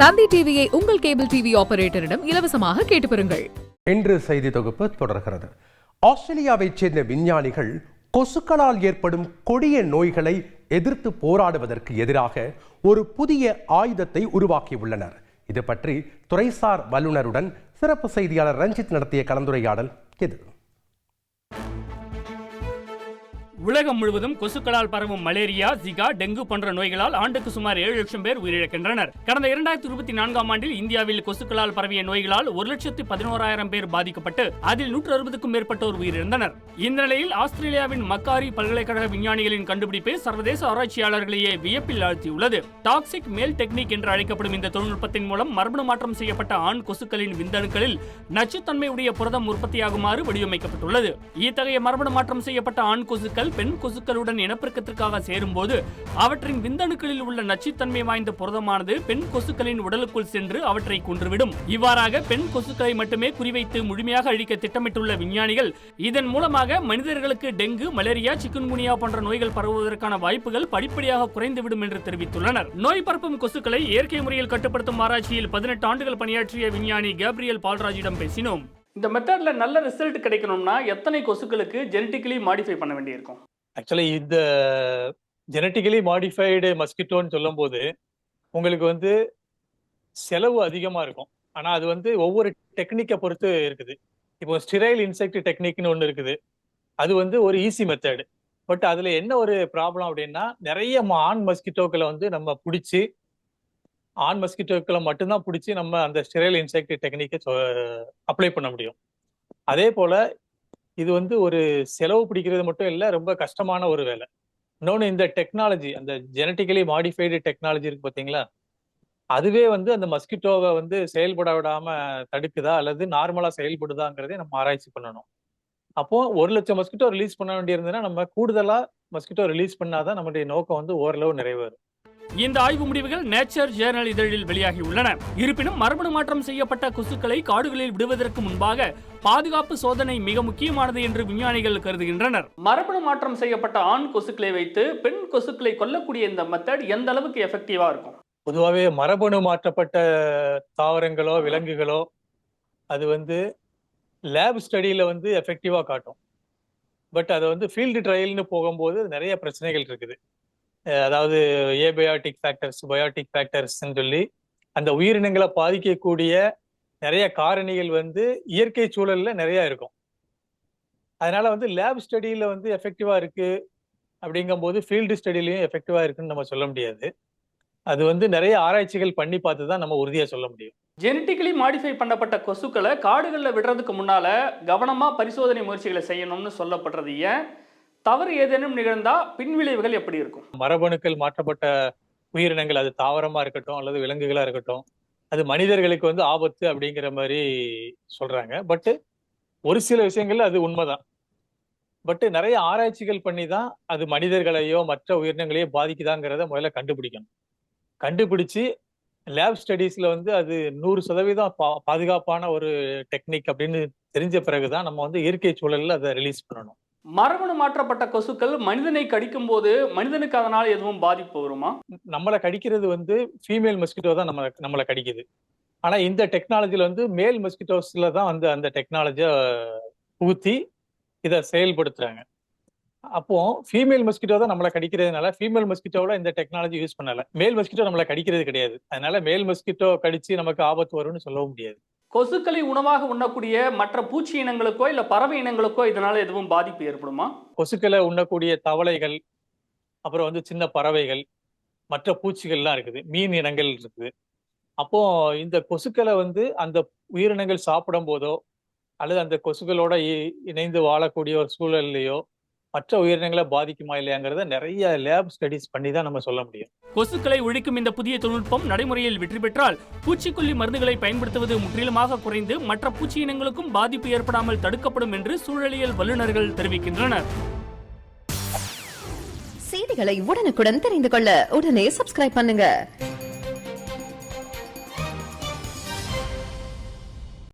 தந்தி டிவியை உங்கள் cable TV ஆபரேட்டரிடம் இலவசமாக கேட்டு பெறுங்கள். இன்று செய்தி தொகுப்பு தொடர்கிறது. ஆஸ்திரேலியாவைச் சேர்ந்த விஞ்ஞானிகள் கொசுக்களால் ஏற்படும் கொடிய நோய்களை எதிர்த்து போராடுவதற்கு எதிராக ஒரு புதிய ஆயுதத்தை உருவாக்கியுள்ளனர். இது பற்றி துறைசார் வல்லுநருடன் சிறப்பு செய்தியாளர் ரஞ்சித் நடத்திய கலந்துரையாடல் இது. உலகம் முழுவதும் கொசுக்களால் பரவும் மலேரியா, ஜிகா, டெங்கு போன்ற நோய்களால் ஆண்டுக்கு சுமார் 7 லட்சம் பேர் உயிரிழக்கின்றனர். கடந்த 2024ஆம் ஆண்டில் இந்தியாவில் கொசுக்களால் பரவிய நோய்களால் 1,11,000 பேர் பாதிக்கப்பட்டு அதில் 160க்கும் மேற்பட்டோர் உயிரிழந்தனர். இந்த நிலையில் ஆஸ்திரேலியாவின் மக்காரி பல்கலைக்கழக விஞ்ஞானிகளின் கண்டுபிடிப்பு சர்வதேச ஆராய்ச்சியாளர்களையே வியப்பில் ஆழ்த்தியுள்ளது. டாக்ஸிக் மேல் டெக்னிக் என்று அழைக்கப்படும் இந்த தொழில்நுட்பத்தின் மூலம் மரபணு மாற்றம் செய்யப்பட்ட ஆண் கொசுக்களின் விந்தணுக்களில் நச்சுத்தன்மையுடைய புரதம் உற்பத்தியாகுமாறு வடிவமைக்கப்பட்டுள்ளது. இத்தகைய மரபணு மாற்றம் செய்யப்பட்ட ஆண் கொசுக்கள் பெண் கொசுக்களுடன் இனப்பெருக்கத்திற்காக சேரும்போது அவற்றின் விந்தணுக்களில் உள்ள நச்சுத்தன்மை வாய்ந்த புரதமானது பெண் கொசுக்களின் உடலுக்குள் சென்று அவற்றை கொன்றுவிடும். இவ்வாறாக பெண் கொசுக்களை மட்டுமே குறிவைத்து முழுமையாக அழிக்க திட்டமிட்டுள்ள விஞ்ஞானிகள் இதன் மூலமாக மனிதர்களுக்கு டெங்கு, மலேரியா, சிக்குன்குனியா போன்ற நோய்கள் பரவுவதற்கான வாய்ப்புகள் படிப்படியாக குறைந்துவிடும் என்று தெரிவித்துள்ளனர். நோய் பரப்பும் கொசுக்களை இயற்கை முறையில் கட்டுப்படுத்தும் ஆராய்ச்சியில் 18 ஆண்டுகள் பணியாற்றிய விஞ்ஞானி கேப்ரியல் பால்ராஜிடம் பேசினோம். இந்த மெத்தட்ல நல்ல ரிசல்ட் கிடைக்கணும்னா எத்தனை கொசுக்களுக்கு ஜெனடிக்கலி மாடிஃபை பண்ண வேண்டியிருக்கும்? ஆக்சுவலி இந்த ஜெனட்டிக்கலி மாடிஃபைடு மஸ்கிட்டோன்னு சொல்லும் போது உங்களுக்கு செலவு அதிகமா இருக்கும். ஆனா அது ஒவ்வொரு டெக்னிக்கை பொறுத்து இருக்குது. இப்போ ஸ்டிரைல் இன்செக்ட் டெக்னிக்னு ஒன்று இருக்குது. அது ஒரு ஈஸி மெத்தடு. பட் அதுல என்ன ஒரு ப்ராப்ளம் அப்படின்னா, நிறைய ஆண் மஸ்கிட்டோக்களை நம்ம பிடிச்சி ஆண் மஸ்கிட்டோக்களை மட்டும்தான் பிடிச்சி நம்ம அந்த ஸ்டிரைல் இன்செக்ட் டெக்னிக்கை அப்ளை பண்ண முடியும். அதே போல இது ஒரு செலவு பிடிக்கிறது மட்டும் இல்லை, ரொம்ப கஷ்டமான ஒரு வேலை. இன்னொன்று, இந்த டெக்னாலஜி, அந்த ஜெனட்டிக்கலி மாடிஃபைடு டெக்னாலஜி இருக்கு பார்த்தீங்களா, அதுவே அந்த மஸ்கிட்டோவை செயல்பட விடாம தடுக்குதா அல்லது நார்மலா செயல்படுதாங்கிறதே நம்ம ஆராய்ச்சி பண்ணணும். அப்போ 1 லட்சம் மஸ்கிட்டோ ரிலீஸ் பண்ண வேண்டியிருந்ததுன்னா நம்ம கூடுதலா மஸ்கிட்டோ ரிலீஸ் பண்ணாதான் நம்முடைய நோக்கம் ஓரளவு நிறைவேறும். இந்த ஆய்வு முடிவுகள் நேச்சர் ஜேர்னல் இதழில் வெளியாகி உள்ளன. இருப்பினும் மரபணு மாற்றம் செய்யப்பட்ட கொசுக்களை காடுகளில் விடுவதற்கு முன்பாக பாதுகாப்பு சோதனை மிக முக்கியமானது என்று விஞ்ஞானிகள் கருதுகின்றனர். மரபணு மாற்றம் செய்யப்பட்ட ஆண் கொசுக்களை வைத்து பெண் கொசுக்களை கொல்லக்கூடிய இந்த மெத்தட் எந்த அளவுக்கு எஃபெக்டிவா இருக்கும்? பொதுவாகவே மரபணு மாற்றப்பட்ட தாவரங்களோ விலங்குகளோ அது லேப் ஸ்டடியில எஃபெக்டிவா காட்டும். பட் அதை ஃபீல்டு ட்ரையல்னு போகும்போது நிறைய பிரச்சனைகள் இருக்குது. அதாவது ஏபயாட்டிக் ஃபேக்டர்ஸ், பயோட்டிக் ஃபேக்டர்ஸ்ன்னு சொல்லி அந்த உயிரினங்களை பாதிக்கக்கூடிய நிறைய காரணிகள் இயற்கை சூழல்ல நிறைய இருக்கும். அதனால லேப் ஸ்டடியில எஃபெக்டிவா இருக்கு அப்படிங்கும் போது ஃபீல்டு ஸ்டடிலையும் எஃபெக்டிவா இருக்குன்னு நம்ம சொல்ல முடியாது. அது நிறைய ஆராய்ச்சிகள் பண்ணி பார்த்து தான் நம்ம உறுதியா சொல்ல முடியும். ஜெனட்டிக்கலி மாடிஃபை பண்ணப்பட்ட கொசுக்களை காடுகளில் விடுறதுக்கு முன்னால கவனமா பரிசோதனை முயற்சிகளை செய்யணும்னு சொல்லப்படுறது ஏன்? தவறு ஏதேனும் நிகழ்ந்தா பின்விளைவுகள் எப்படி இருக்கும்? மரபணுக்கள் மாற்றப்பட்ட உயிரினங்கள், அது தாவரமா இருக்கட்டும் அல்லது விலங்குகளா இருக்கட்டும், அது மனிதர்களுக்கு ஆபத்து அப்படிங்கிற மாதிரி சொல்றாங்க. பட் ஒரு சில விஷயங்கள்ல அது உண்மைதான். பட் நிறைய ஆராய்ச்சிகள் பண்ணி தான் அது மனிதர்களையோ மற்ற உயிரினங்களையோ பாதிக்குதாங்கிறத முதல்ல கண்டுபிடிக்கணும். கண்டுபிடிச்சு லேப் ஸ்டடீஸ்ல அது 100% பாதுகாப்பான ஒரு டெக்னிக் அப்படின்னு தெரிஞ்ச பிறகுதான் நம்ம இயற்கை சூழல்ல அதை ரிலீஸ் பண்ணணும். மரபணு மாற்றப்பட்ட கொசுக்கள் மனிதனை கடிக்கும் போது மனிதனுக்கு அதனால எதுவும் பாதிப்பு வருமா? நம்மளை கடிக்கிறது ஃபீமேல் மஸ்கிட்டோ தான் நம்மளை கடிக்குது. ஆனா இந்த டெக்னாலஜில மேல் மஸ்கிட்டோஸ்ல தான் அந்த டெக்னாலஜியை ஊத்தி இதை செயல்படுத்துறாங்க. அப்போ ஃபீமேல் மஸ்கிட்டோ தான் நம்மளை கடிக்கிறதுனால ஃபீமேல் மஸ்கிட்டோவில் இந்த டெக்னாலஜி யூஸ் பண்ணல. மேல் மஸ்கிட்டோ நம்மளை கடிக்கிறது கிடையாது. அதனால மேல் மஸ்கிட்டோ கடிச்சு நமக்கு ஆபத்து வரும்னு சொல்லவும் முடியாது. கொசுக்களை உணவாக உண்ணக்கூடிய மற்ற பூச்சி இனங்களுக்கோ இல்ல பறவை இனங்களுக்கோ இதனால எதுவும் பாதிப்பு ஏற்படுமா? கொசுக்களை உண்ணக்கூடிய தவளைகள், அப்புறம் சின்ன பறவைகள், மற்ற பூச்சிகள்லாம் இருக்குது, மீன் இனங்கள் இருக்குது. அப்போ இந்த கொசுக்களை அந்த உயிரினங்கள் சாப்பிடும் போதோ அல்லது அந்த கொசுக்களோட இணைந்து வாழக்கூடிய ஒரு சூழல்லையோ மற்ற உயிரினங்களை பாதிக்குமா இல்லையாங்கிறத நிறைய லேப் ஸ்டடிஸ் பண்ணி தான் நம்ம சொல்ல முடியும். கொசுக்களை ஒழிக்கும் இந்த புதிய தொழில்நுட்பம் நடைமுறையில் வெற்றி பெற்றால் பூச்சிக்கொல்லி மருந்துகளை பயன்படுத்துவது முற்றிலுமாக குறைந்து மற்ற பூச்சி இனங்களுக்கும் பாதிப்பு ஏற்படாமல் தடுக்கப்படும் என்று சூழலியல் வல்லுநர்கள் தெரிவிக்கின்றனர். செய்திகளை உடனுக்குடன் தெரிந்து கொள்ள உடனே சப்ஸ்கிரைப் பண்ணுங்க.